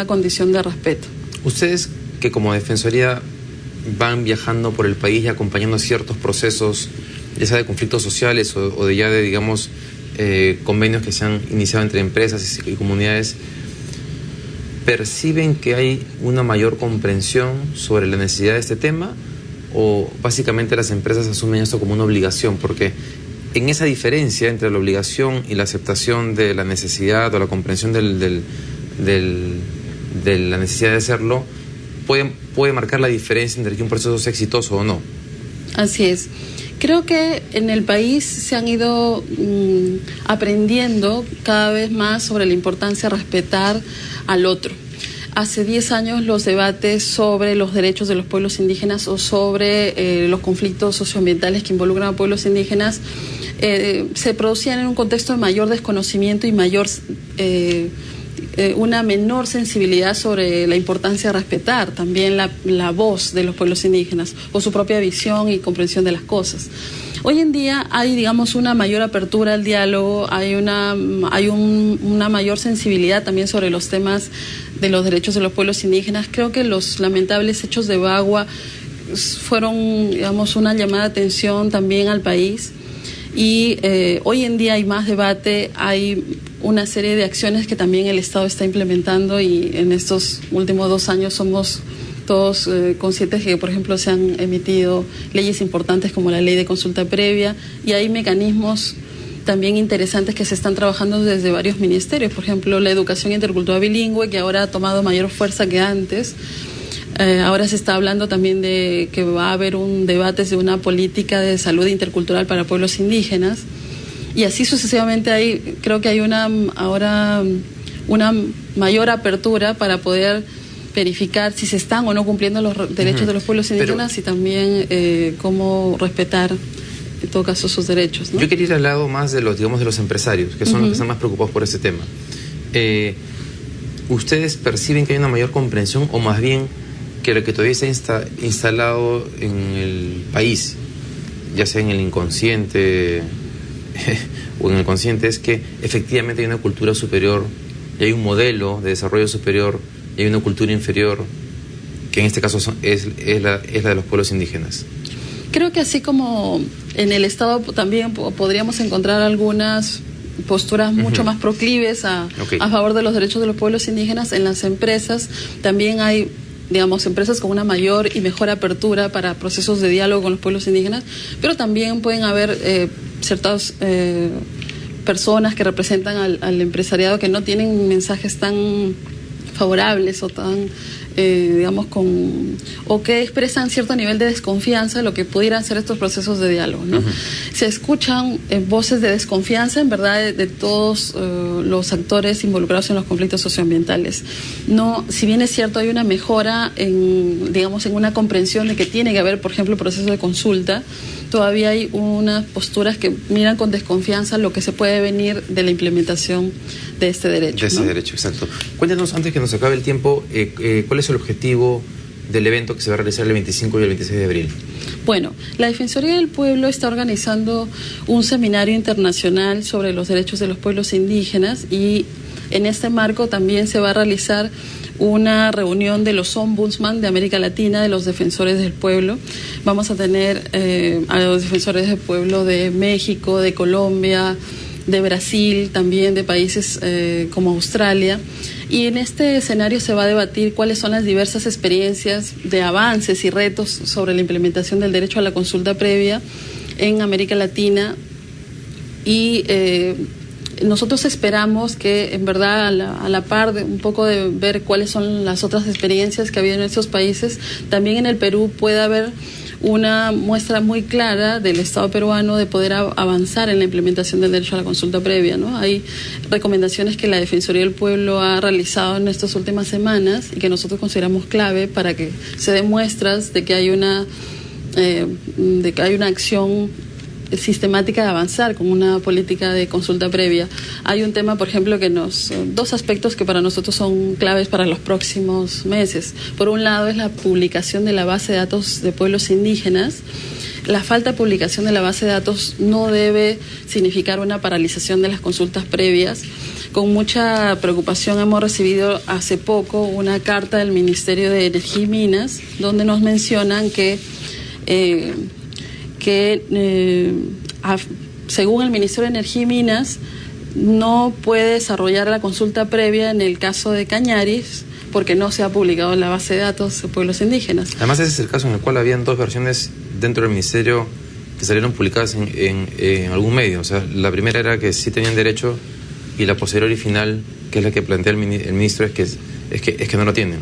condición de respeto. Ustedes que como Defensoría van viajando por el país y acompañando ciertos procesos, ya sea de conflictos sociales o de ya de, digamos, convenios que se han iniciado entre empresas y comunidades, ¿perciben que hay una mayor comprensión sobre la necesidad de este tema o básicamente las empresas asumen esto como una obligación? Porque en esa diferencia entre la obligación y la aceptación de la necesidad o la comprensión de la necesidad de hacerlo, puede marcar la diferencia entre que un proceso sea exitoso o no. Así es. Creo que en el país se han ido aprendiendo cada vez más sobre la importancia de respetar al otro. Hace 10 años los debates sobre los derechos de los pueblos indígenas o sobre los conflictos socioambientales que involucran a pueblos indígenas se producían en un contexto de mayor desconocimiento y una menor sensibilidad sobre la importancia de respetar también la voz de los pueblos indígenas o su propia visión y comprensión de las cosas. Hoy en día hay, digamos, una mayor apertura al diálogo, hay una mayor sensibilidad también sobre los temas de los derechos de los pueblos indígenas. Creo que los lamentables hechos de Bagua fueron, digamos, una llamada de atención también al país. Y hoy en día hay más debate, hay una serie de acciones que también el Estado está implementando y en estos últimos 2 años somos todos conscientes de que, por ejemplo, se han emitido leyes importantes como la ley de consulta previa y hay mecanismos también interesantes que se están trabajando desde varios ministerios, por ejemplo, la educación intercultural bilingüe, que ahora ha tomado mayor fuerza que antes. Ahora se está hablando también de que va a haber un debate de una política de salud intercultural para pueblos indígenas y así sucesivamente creo que hay ahora una mayor apertura para poder verificar si se están o no cumpliendo los derechos de los pueblos indígenas y también cómo respetar en todo caso sus derechos, ¿no? Yo quería ir al lado más de los empresarios, que son los que están más preocupados por este tema. ¿Ustedes perciben que hay una mayor comprensión o más bien que lo que todavía está instalado en el país, ya sea en el inconsciente o en el consciente, es que efectivamente hay una cultura superior y hay un modelo de desarrollo superior y hay una cultura inferior que en este caso es la de los pueblos indígenas? Creo que así como en el Estado también podríamos encontrar algunas posturas mucho más proclives a favor de los derechos de los pueblos indígenas, en las empresas también hay, digamos, empresas con una mayor y mejor apertura para procesos de diálogo con los pueblos indígenas, pero también pueden haber ciertas personas que representan al empresariado que no tienen mensajes tan favorables o tan, digamos, o que expresan cierto nivel de desconfianza de lo que pudieran ser estos procesos de diálogo, ¿no? Se escuchan voces de desconfianza, en verdad, de todos los actores involucrados en los conflictos socioambientales. No, si bien es cierto, hay una mejora digamos, en una comprensión de que tiene que haber, por ejemplo, proceso de consulta, todavía hay unas posturas que miran con desconfianza lo que se puede venir de la implementación de este derecho. De ese derecho, exacto. Cuéntanos, antes que nos acabe el tiempo, ¿cuál es el objetivo del evento que se va a realizar el 25 y el 26 de abril? Bueno, la Defensoría del Pueblo está organizando un seminario internacional sobre los derechos de los pueblos indígenas y en este marco también se va a realizar una reunión de los ombudsman de América Latina, de los defensores del pueblo. Vamos a tener a los defensores del pueblo de México, de Colombia, de Brasil, también de países como Australia. Y en este escenario se va a debatir cuáles son las diversas experiencias de avances y retos sobre la implementación del derecho a la consulta previa en América Latina y nosotros esperamos que, en verdad, a la par de un poco de ver cuáles son las otras experiencias que ha habido en estos países, también en el Perú puede haber una muestra muy clara del Estado peruano de poder avanzar en la implementación del derecho a la consulta previa, ¿no? Hay recomendaciones que la Defensoría del Pueblo ha realizado en estas últimas semanas y que nosotros consideramos clave para que se den muestras de que hay una acción sistemática de avanzar con una política de consulta previa. Hay un tema, por ejemplo, dos aspectos que para nosotros son claves para los próximos meses. Por un lado es la publicación de la base de datos de pueblos indígenas. La falta de publicación de la base de datos no debe significar una paralización de las consultas previas, con mucha preocupación hemos recibido hace poco una carta del Ministerio de Energía y Minas, donde nos mencionan que según el Ministerio de Energía y Minas, no puede desarrollar la consulta previa en el caso de Cañaris, porque no se ha publicado en la base de datos de pueblos indígenas. Además, ese es el caso en el cual habían dos versiones dentro del Ministerio que salieron publicadas en algún medio. O sea, la primera era que sí tenían derecho, y la posterior y final, que es la que plantea el ministro, es que no lo tienen.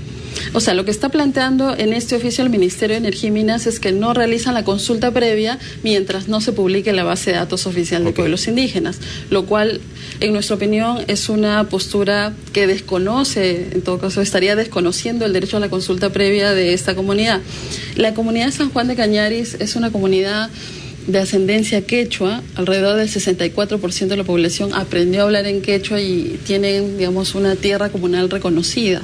O sea, lo que está planteando en este oficio el Ministerio de Energía y Minas es que no realizan la consulta previa mientras no se publique la base de datos oficial de pueblos indígenas, lo cual, en nuestra opinión, es una postura que desconoce, en todo caso, estaría desconociendo el derecho a la consulta previa de esta comunidad. La comunidad de San Juan de Cañaris es una comunidad de ascendencia quechua. Alrededor del 64% de la población aprendió a hablar en quechua y tienen, digamos, una tierra comunal reconocida.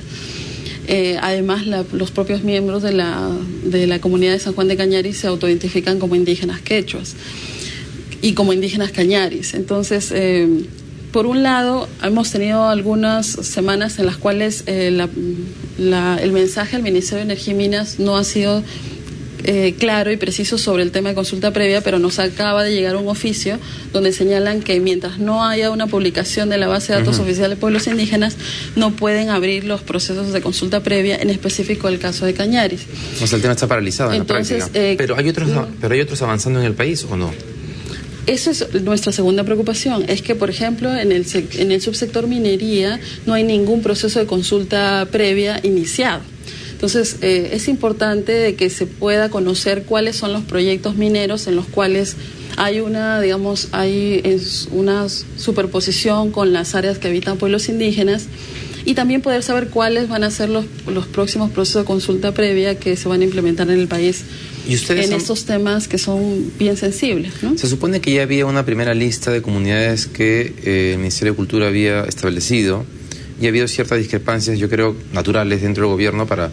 Además, los propios miembros de la comunidad de San Juan de Cañaris se autoidentifican como indígenas quechuas y como indígenas cañaris. Entonces, por un lado, hemos tenido algunas semanas en las cuales el mensaje del Ministerio de Energía y Minas no ha sido claro y preciso sobre el tema de consulta previa, pero nos acaba de llegar un oficio donde señalan que mientras no haya una publicación de la base de datos oficial de pueblos indígenas, no pueden abrir los procesos de consulta previa, en específico el caso de Cañaris. O sea, el tema está paralizado en la práctica. Pero hay otros avanzando en el país, ¿o no? Esa es nuestra segunda preocupación, es que, por ejemplo, en el subsector minería no hay ningún proceso de consulta previa iniciado. Entonces, es importante de que se pueda conocer cuáles son los proyectos mineros en los cuales hay una superposición con las áreas que habitan pueblos indígenas, y también poder saber cuáles van a ser los próximos procesos de consulta previa que se van a implementar en el país en estos temas que son bien sensibles, ¿no? Se supone que ya había una primera lista de comunidades que el Ministerio de Cultura había establecido, y ha habido ciertas discrepancias, yo creo, naturales dentro del gobierno para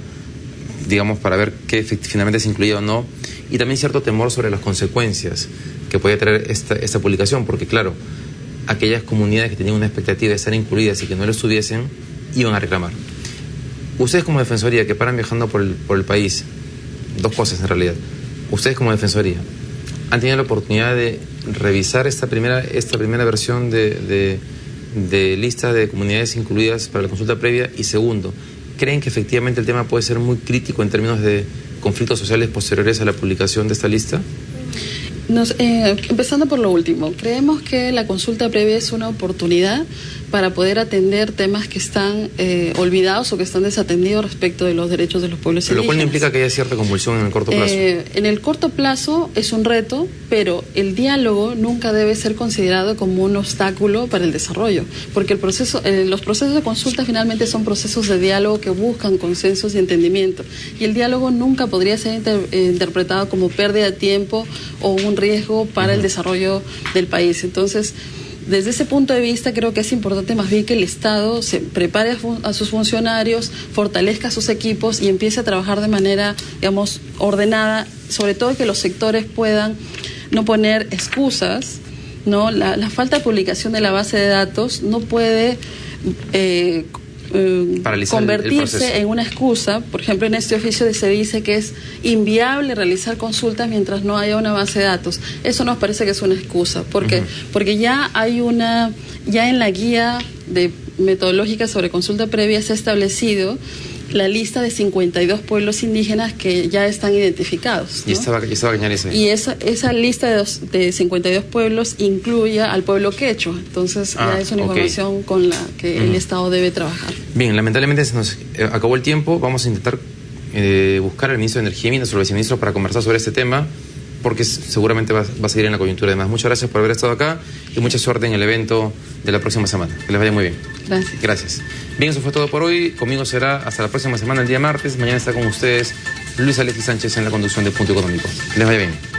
ver qué finalmente se incluía o no, y también cierto temor sobre las consecuencias que puede traer esta publicación, porque claro, aquellas comunidades que tenían una expectativa de estar incluidas y que no lo estuviesen, iban a reclamar. Ustedes como Defensoría, que paran viajando por el país, dos cosas en realidad. Ustedes como Defensoría, ¿han tenido la oportunidad de revisar esta primera versión de lista de comunidades incluidas para la consulta previa? Y segundo, ¿creen que efectivamente el tema puede ser muy crítico en términos de conflictos sociales posteriores a la publicación de esta lista? Empezando por lo último, creemos que la consulta previa es una oportunidad para poder atender temas que están olvidados o que están desatendidos respecto de los derechos de los pueblos indígenas. Lo cual no implica que haya cierta convulsión en el corto plazo. En el corto plazo es un reto, pero el diálogo nunca debe ser considerado como un obstáculo para el desarrollo, porque los procesos de consulta finalmente son procesos de diálogo que buscan consensos y entendimiento, y el diálogo nunca podría ser interpretado como pérdida de tiempo o un riesgo para el desarrollo del país. Entonces, desde ese punto de vista, creo que es importante más bien que el Estado se prepare a sus funcionarios, fortalezca sus equipos y empiece a trabajar de manera, digamos, ordenada, sobre todo que los sectores puedan no poner excusas, ¿no? La falta de publicación de la base de datos no puede convertirse en una excusa. Por ejemplo, en este oficio se dice que es inviable realizar consultas mientras no haya una base de datos. Eso nos parece que es una excusa, porque ya en la guía metodológica sobre consulta previa se ha establecido la lista de 52 pueblos indígenas que ya están identificados, ¿no? Y estaba Cañaris ahí. Y esa lista de 52 pueblos incluye al pueblo quechua. Entonces ya es una información con la que el Estado debe trabajar. Bien, lamentablemente se nos acabó el tiempo. Vamos a intentar buscar al ministro de Energía y Minas o al viceministro para conversar sobre este tema, porque seguramente va a seguir en la coyuntura. Además, muchas gracias por haber estado acá y mucha suerte en el evento de la próxima semana. Que les vaya muy bien. Gracias. Gracias. Bien, eso fue todo por hoy. Conmigo será hasta la próxima semana, el día martes. Mañana está con ustedes Luis Alexis Sánchez en la conducción de Punto Económico. Que les vaya bien.